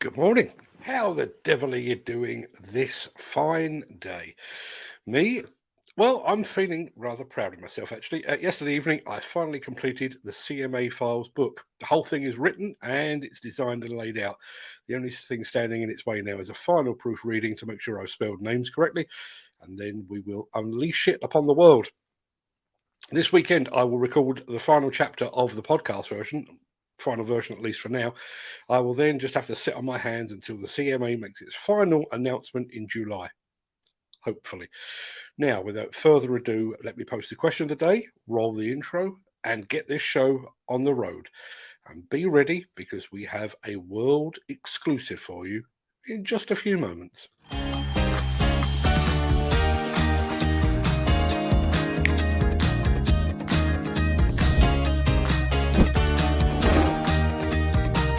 Good morning. How the devil are you doing this fine day? Me? Well, I'm feeling rather proud of myself actually. Yesterday evening, I finally completed the CMA Files book. The whole thing is written and it's designed and laid out. The only thing standing in its way now is a final proofreading to make sure I've spelled names correctly, and then we will unleash it upon the world. This weekend, I will record the final chapter of the podcast version. Final version, at least for now. I will then just have to sit on my hands until the CMA makes its final announcement in July, hopefully. Now, without further ado, let me post the question of the day, roll the intro, and get this show on the road. And be ready, because we have a world exclusive for you in just a few moments.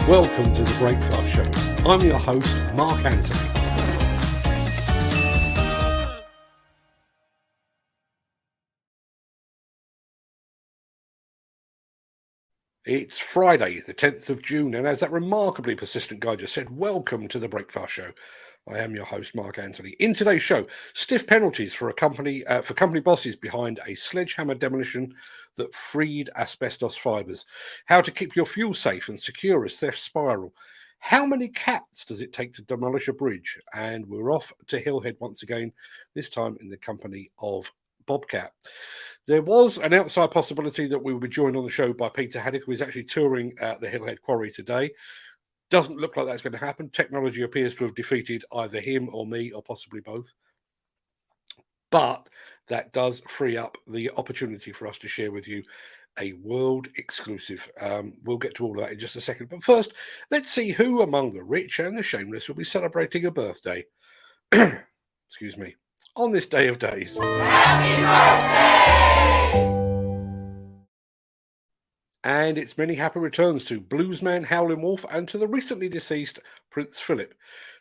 Welcome to the Breakfast Show. I'm your host, Mark Anthony. It's Friday, the 10th of June, and as that remarkably persistent guy just said, welcome to the Breakfast Show. I am your host, Mark Anthony. In today's show, stiff penalties for company bosses behind a sledgehammer demolition that freed asbestos fibres. How to keep your fuel safe and secure as thefts spiral. How many cats does it take to demolish a bridge? And we're off to Hillhead once again, this time in the company of Bobcat. There was an outside possibility that we will be joined on the show by Peter Haddock, who is actually touring the Hillhead quarry today. Doesn't look like that's going to happen. Technology appears to have defeated either him or me, or possibly both. But that does free up the opportunity for us to share with you a world exclusive. We'll get to all of that in just a second. But first, let's see who among the rich and the shameless will be celebrating a birthday. Excuse me. On this day of days. Happy birthday! And it's many happy returns to bluesman Howlin' Wolf and to the recently deceased Prince Philip.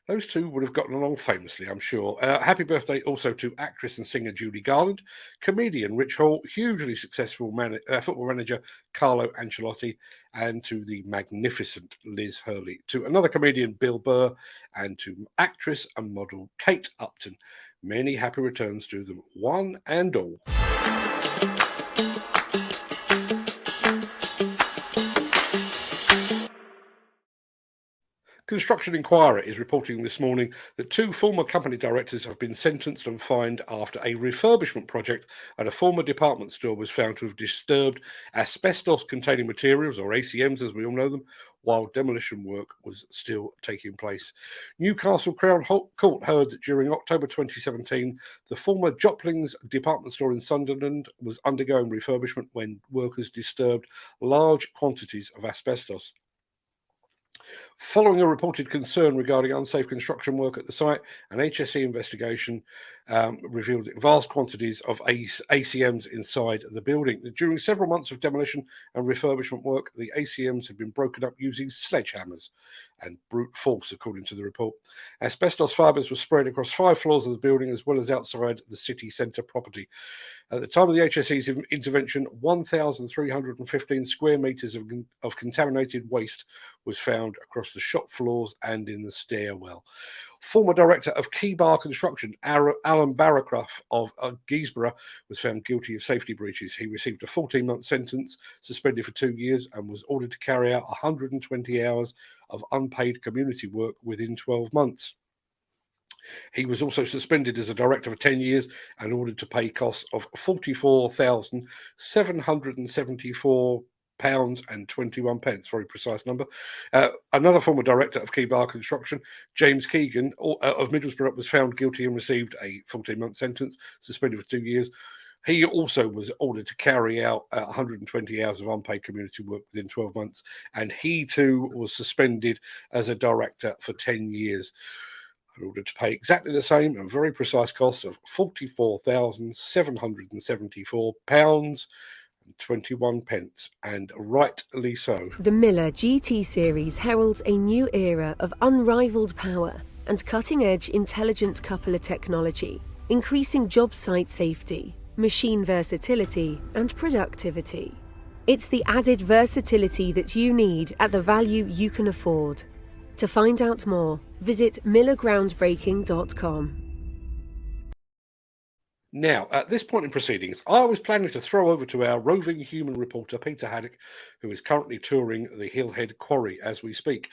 Those two would have gotten along famously, I'm sure. Happy birthday also to actress and singer Judy Garland, comedian Rich Hall, hugely successful football manager Carlo Ancelotti, and to the magnificent Liz Hurley, to another comedian Bill Burr, and to actress and model Kate Upton. Many happy returns to them, one and all. Construction Inquirer is reporting this morning that two former company directors have been sentenced and fined after a refurbishment project at a former department store was found to have disturbed asbestos-containing materials, or ACMs as we all know them, while demolition work was still taking place. Newcastle Crown Court heard that during October 2017, the former Jopling's department store in Sunderland was undergoing refurbishment when workers disturbed large quantities of asbestos. Following a reported concern regarding unsafe construction work at the site, an HSE investigation revealed that vast quantities of ACMs inside the building. During several months of demolition and refurbishment work, the ACMs had been broken up using sledgehammers and brute force, according to the report. Asbestos fibres were spread across 5 floors of the building as well as outside the city centre property. At the time of the HSE's intervention, 1,315 square metres of contaminated waste was found across the shop floors and in the stairwell. Former director of Key Bar Construction, Alan Barracroft of Guisborough, was found guilty of safety breaches. He received a 14-month sentence, suspended for 2 years, and was ordered to carry out 120 hours of unpaid community work within 12 months. He was also suspended as a director for 10 years and ordered to pay costs of £44,774.21, very precise number. Another former director of Key Bar Construction, James Keegan of Middlesbrough, was found guilty and received a 14-month sentence, suspended for 2 years. He also was ordered to carry out 120 hours of unpaid community work within 12 months, and he too was suspended as a director for 10 years. In order to pay exactly the same and very precise costs of £44,774.21, and rightly so. The Miller GT series heralds a new era of unrivaled power and cutting-edge intelligent coupler technology, increasing job site safety, machine versatility, and productivity. It's the added versatility that you need at the value you can afford. To find out more, visit millergroundbreaking.com. Now, at this point in proceedings, I was planning to throw over to our roving human reporter, Peter Haddock, who is currently touring the Hillhead quarry as we speak.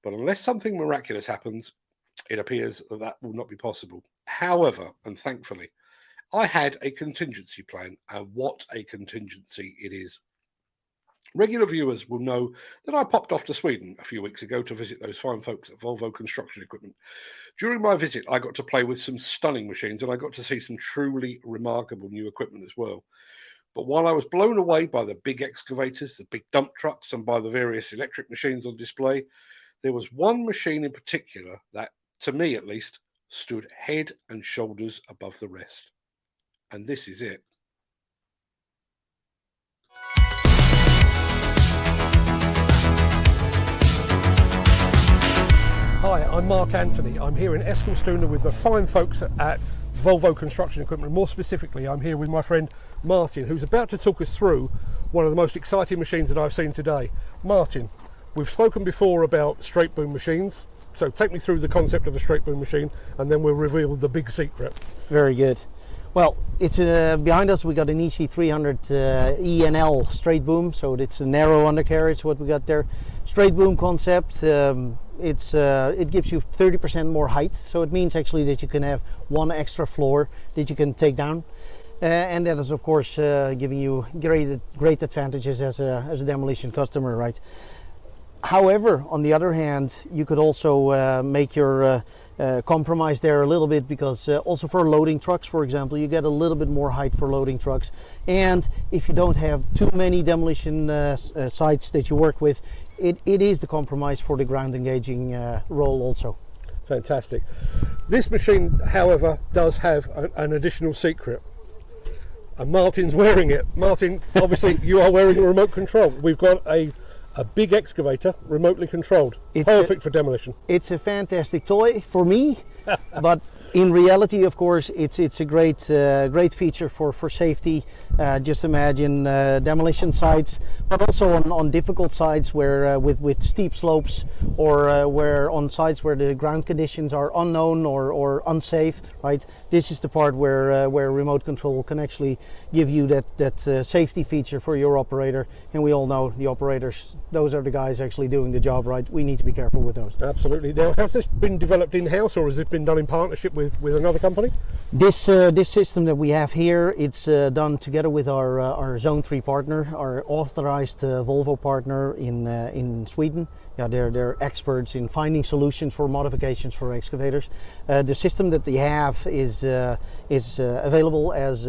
But unless something miraculous happens, it appears that that will not be possible. However, and thankfully, I had a contingency plan, and what a contingency it is. Regular viewers will know that I popped off to Sweden a few weeks ago to visit those fine folks at Volvo Construction Equipment. During my visit, I got to play with some stunning machines, and I got to see some truly remarkable new equipment as well. But while I was blown away by the big excavators, the big dump trucks, and by the various electric machines on display, there was one machine in particular that, to me at least, stood head and shoulders above the rest. And this is it. Hi, I'm Mark Anthony. I'm here in Eskilstuna with the fine folks at Volvo Construction Equipment. More specifically, I'm here with my friend Martin, who's about to talk us through one of the most exciting machines that I've seen today. Martin, we've spoken before about straight boom machines, so take me through the concept of a straight boom machine, and then we'll reveal the big secret. Very good. Well, it's behind us we got an EC300 ENL straight boom, so it's a narrow undercarriage what we got there. Straight boom concept, it gives you 30% more height, so it means actually that you can have one extra floor that you can take down. And that is of course giving you great advantages as a demolition customer, right? However, on the other hand, you could also make your compromise there a little bit, because also for loading trucks, for example, you get a little bit more height for loading trucks. And if you don't have too many demolition sites that you work with, it is the compromise for the ground engaging role also. Fantastic. This machine, however, does have an additional secret. And Martin's wearing it. Martin, obviously you are wearing a remote control. We've got a big excavator, remotely controlled. Perfect for demolition. It's a fantastic toy for me, but in reality, of course, it's a great feature for safety. Just imagine demolition sites, but also on difficult sites where with steep slopes, or where on sites where the ground conditions are unknown or unsafe. Right, this is the part where remote control can actually give you that safety feature for your operator. And we all know the operators; those are the guys actually doing the job. Right, we need to be careful with those. Absolutely. Now, has this been developed in-house, or has it been done in partnership with another company? This system that we have here, it's done together with our Zone 3 partner, our authorized Volvo partner in Sweden. Yeah, they're experts in finding solutions for modifications for excavators. The system that they have is available as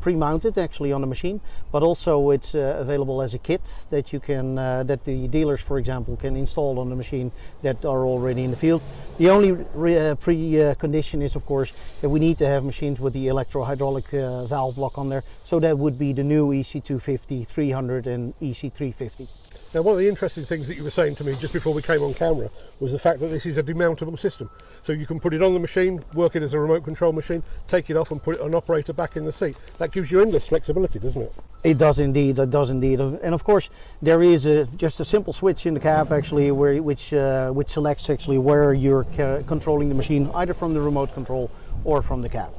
pre-mounted actually on the machine, but also it's available as a kit that you can that the dealers, for example, can install on the machine that are already in the field. The only precondition is, of course, that we need to have machines with the electro-hydraulic valve block on there. So that would be the new EC250, 300 and EC350. Now, one of the interesting things that you were saying to me just before we came on camera was the fact that this is a demountable system. So you can put it on the machine, work it as a remote control machine, take it off and put an operator back in the seat. That gives you endless flexibility, doesn't it? It does indeed, it does indeed. And of course, there is just a simple switch in the cab actually, which selects actually where you're controlling the machine, either from the remote control or from the cab.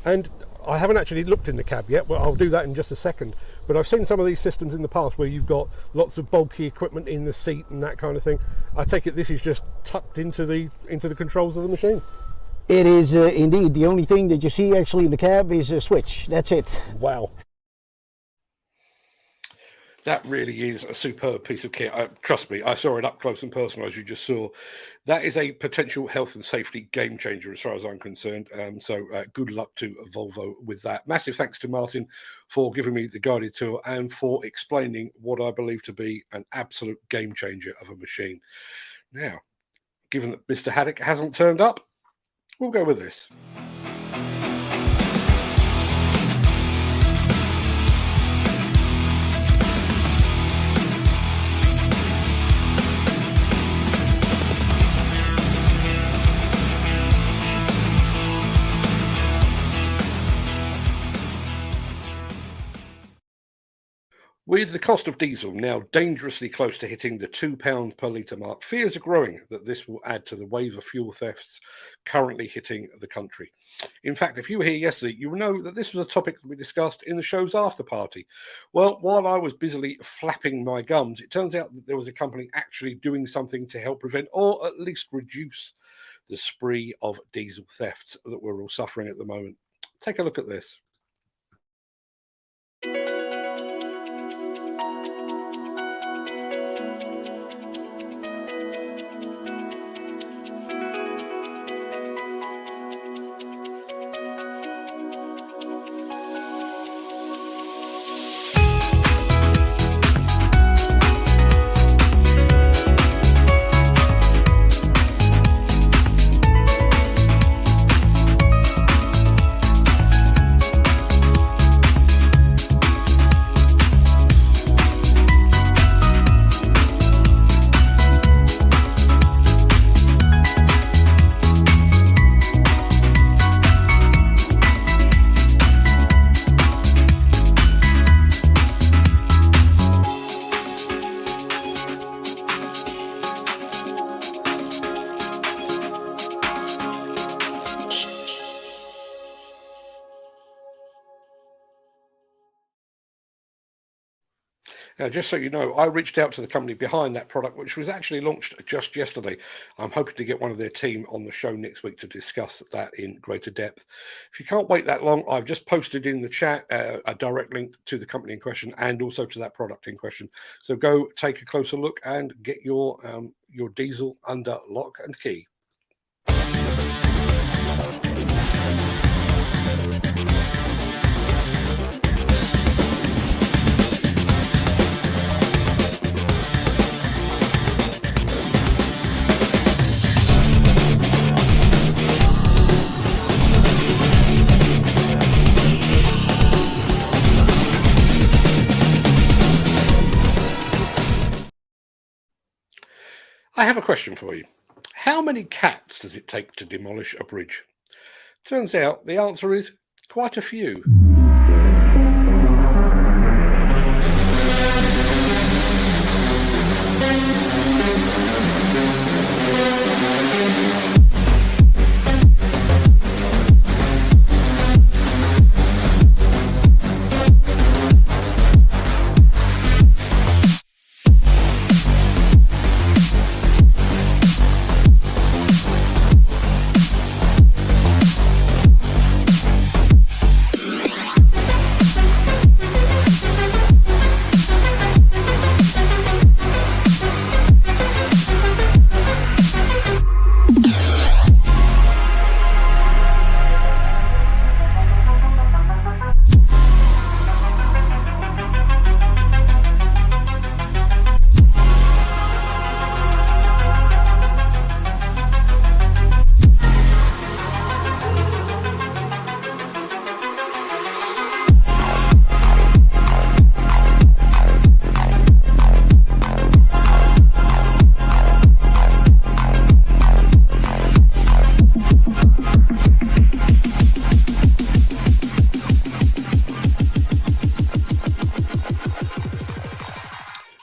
And I haven't actually looked in the cab yet, but I'll do that in just a second. But I've seen some of these systems in the past where you've got lots of bulky equipment in the seat and that kind of thing. I take it this is just tucked into the controls of the machine. It is indeed. The only thing that you see actually in the cab is a switch. That's it. Wow. That really is a superb piece of kit. Trust me, I saw it up close and personal, as you just saw. That is a potential health and safety game changer as far as I'm concerned. So good luck to Volvo with that. Massive thanks to Martin for giving me the guided tour and for explaining what I believe to be an absolute game changer of a machine. Now, given that Mr. Haddock hasn't turned up, we'll go with this. With the cost of diesel now dangerously close to hitting the £2 per litre mark, fears are growing that this will add to the wave of fuel thefts currently hitting the country. In fact, if you were here yesterday, you will know that this was a topic that we discussed in the show's after party. Well, while I was busily flapping my gums, it turns out that there was a company actually doing something to help prevent or at least reduce the spree of diesel thefts that we're all suffering at the moment. Take a look at this. Now, just so you know, I reached out to the company behind that product, which was actually launched just yesterday. I'm hoping to get one of their team on the show next week to discuss that in greater depth. If you can't wait that long, I've just posted in the chat a direct link to the company in question and also to that product in question. So go take a closer look and get your diesel under lock and key. I have a question for you. How many cats does it take to demolish a bridge? Turns out the answer is quite a few.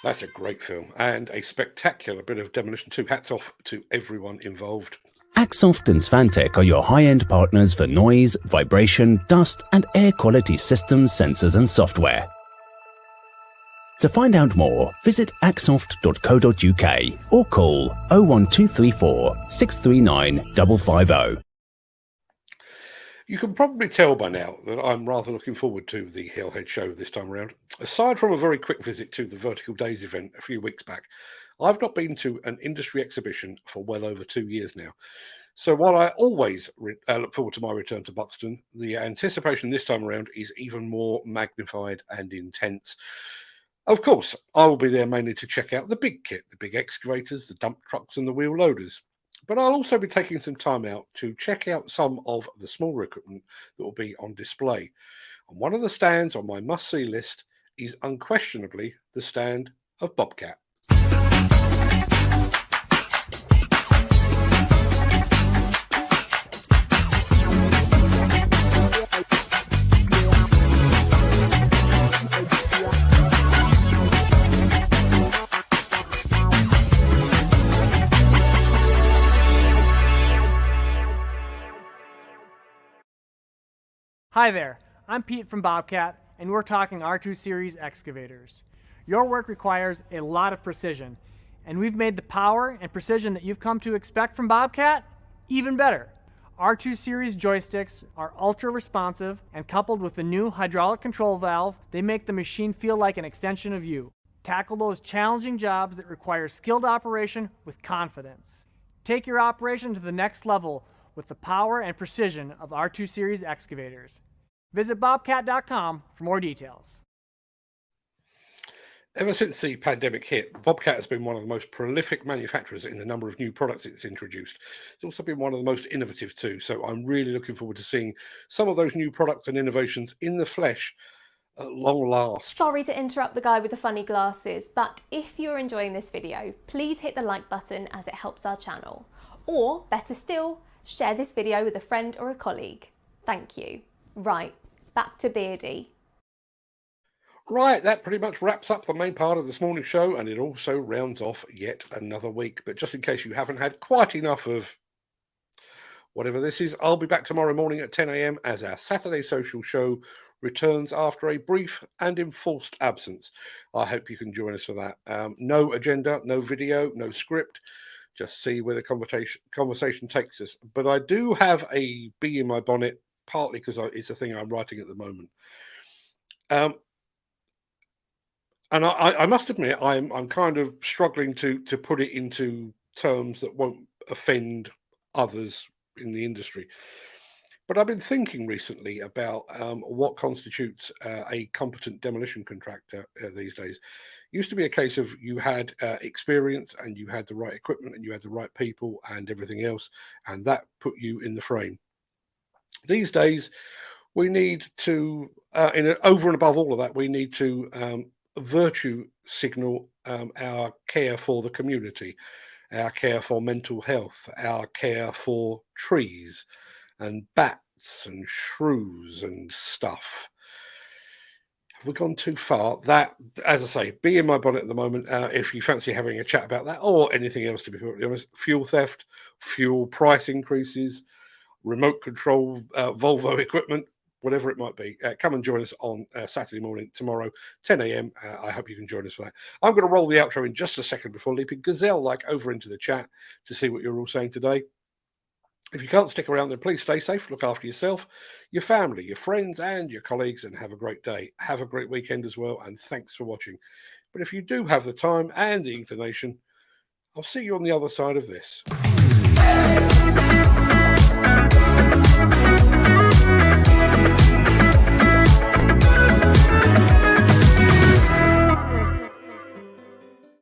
That's a great film and a spectacular bit of Demolition 2. Hats off to everyone involved. Axoft and Svantec are your high-end partners for noise, vibration, dust and air quality systems, sensors and software. To find out more, visit axoft.co.uk or call 01234 639 550. You can probably tell by now that I'm rather looking forward to the Hillhead show this time around. Aside from a very quick visit to the Vertical Days event a few weeks back, I've not been to an industry exhibition for well over 2 years now. So while I always look forward to my return to Buxton, the anticipation this time around is even more magnified and intense. Of course, I will be there mainly to check out the big kit, the big excavators, the dump trucks and the wheel loaders. But I'll also be taking some time out to check out some of the smaller equipment that will be on display. And one of the stands on my must-see list is unquestionably the stand of Bobcat. Hi there, I'm Pete from Bobcat, and we're talking R2 Series excavators. Your work requires a lot of precision, and we've made the power and precision that you've come to expect from Bobcat even better. R2 Series joysticks are ultra responsive, and coupled with the new hydraulic control valve, they make the machine feel like an extension of you. Tackle those challenging jobs that require skilled operation with confidence. Take your operation to the next level with the power and precision of R2 Series excavators. Visit bobcat.com for more details. Ever since the pandemic hit, Bobcat has been one of the most prolific manufacturers in the number of new products it's introduced. It's also been one of the most innovative too, so I'm really looking forward to seeing some of those new products and innovations in the flesh at long last. Sorry to interrupt the guy with the funny glasses, but if you're enjoying this video, please hit the like button as it helps our channel. Or, better still, share this video with a friend or a colleague. Thank you. Right, back to Beardy. Right, that pretty much wraps up the main part of this morning's show, and it also rounds off yet another week. But just in case you haven't had quite enough of whatever this is, I'll be back tomorrow morning at 10 a.m. as our Saturday social show returns after a brief and enforced absence. I hope you can join us for that. No agenda, no video, no script. Just see where the conversation takes us. But I do have a bee in my bonnet, partly because it's a thing I'm writing at the moment. And I must admit, I'm kind of struggling to put it into terms that won't offend others in the industry. But I've been thinking recently about what constitutes a competent demolition contractor these days. It used to be a case of you had experience and you had the right equipment and you had the right people and everything else, and that put you in the frame. These days, we need to, over and above all of that, we need to virtue signal our care for the community, our care for mental health, our care for trees and bats and shrews and stuff. Have we gone too far? That, as I say, be in my bonnet at the moment. If you fancy having a chat about that or anything else, to be perfectly honest, fuel theft, fuel price increases, remote control Volvo equipment, whatever it might be, come and join us on Saturday morning, tomorrow, 10 a.m. I hope you can join us for that. I'm going to roll the outro in just a second before leaping gazelle-like over into the chat to see what you're all saying today. If you can't stick around, then please stay safe, look after yourself, your family, your friends, and your colleagues, and have a great day. Have a great weekend as well, and thanks for watching. But if you do have the time and the inclination, I'll see you on the other side of this.